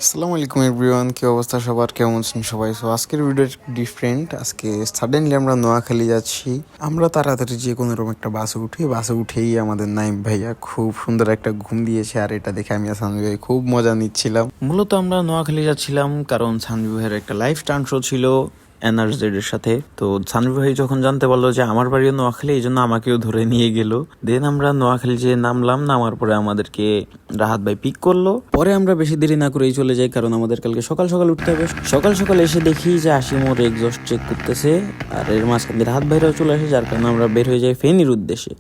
আসসালামু আলাইকুম এভরিওয়ান, কি অবস্থা সবার, কেমন আছেন সবাই? সো আজকের ভিডিও ডিফারেন্ট। আজকে সাডেনলি আমরা নোয়াখালী যাচ্ছি। আমরা তাড়াতাড়ি যে কোনো রকম একটা বাসে উঠেই আমাদের নাইম ভাইয়া খুব সুন্দর একটা ঘুম দিয়েছে, আর এটা দেখে আমি আর সানভি ভাই খুব মজা নিচ্ছিলাম। মূলত আমরা নোয়াখালী যাচ্ছিলাম কারণ সানভি ভাইয়ের একটা লাইভ স্টান্ট শো ছিল এনআরজেড এর সাথে। তো সানভি ভাই যখন জানতে পারলো যে আমার বাড়িও নোয়াখালী, এই জন্য আমাকেও ধরে নিয়ে গেল। দেন আমরা নোয়াখালী যে নামার পরে আমাদেরকে রাহাত ভাই পিক করলো। পরে আমরা বেশি দেরি না করেই চলে যাই, কারণ আমাদের কালকে সকাল সকাল উঠতে হবে। সকাল সকাল এসে দেখি যে আশিম ওর এক্সস্ট চেক করতেছে, আর এর মাঝখানে রাহাত ভাইরাও চলে আসে, যার কারণে আমরা বের হয়ে যাই ফেনীর উদ্দেশ্যে।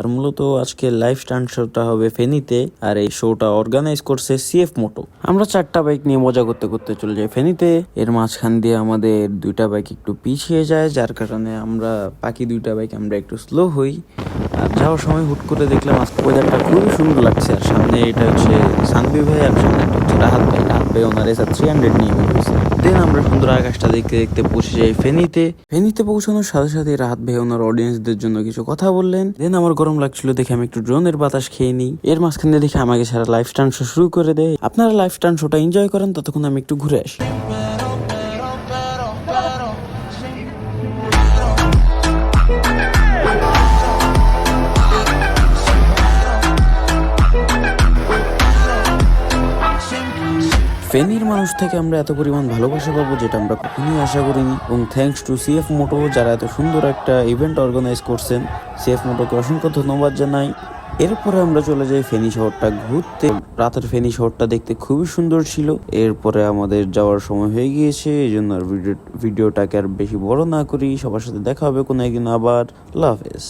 আর মূলত আজকে লাইভ স্টান্ট শোটা হবে ফেনীতে, আর এই শোটা অর্গানাইজ করছে সিএফ মোটো। আমরা 4টা বাইক নিয়ে মজা করতে করতে চলে যাই ফেনীতে। এর মাঝখান দিয়ে আমাদের 2টা বাইক একটু পিছিয়ে যায়, যার কারণে আমরা বাকি 2টা বাইক আমরা একটু স্লো হই। আর যাওয়ার সময় হুট করে দেখলাম আজকে ওয়েদারটা খুবই সুন্দর লাগছে। আর সামনে এটা হচ্ছে সানভি ভাই, আর সামনে হচ্ছে রাহাত ভাই ওনার এসা 300 নিয়ে বেরিয়েছে। দেন আমরা সুন্দর আকাশটা দেখতে দেখতে পৌঁছে যাই ফেনীতে পৌঁছানোর সাথে সাথে রাহাত ভাই ওনার অডিয়েন্সদের জন্য কিছু কথা বললেন। দেন আমার গরম লাগছিল দেখে আমি একটু ড্রোনের বাতাস খেয়ে নিই। এর মাঝখানে দেখে আমাকে সারা লাইভ স্টান্ট শো শুরু করে দেয়। আপনারা লাইভ স্টান্ট শোটা এনজয় করেন, ততক্ষণ আমি একটু ঘুরে আসি। ফেনীর মানুষ থেকে আমরা এত পরিমাণ ভালোবাসা পাবো যেটা আমরা কখনোই আশা করিনি, এবং থ্যাঙ্কস টু সিএফ মোটো যারা এত সুন্দর একটা ইভেন্ট অর্গানাইজ করছেন। সিএফ মোটোকে অসংখ্য ধন্যবাদ জানাই। এরপরে আমরা চলে যাই ফেনী শহরটা ঘুরতে। রাতের ফেনী শহরটা দেখতে খুবই সুন্দর ছিল। এরপরে আমাদের যাওয়ার সময় হয়ে গিয়েছে, এই জন্য আর ভিডিওটাকে আর বেশি বড় না করি। সবার সাথে দেখা হবে কোনো একদিন আবার। আল্লাহ হাফেজ।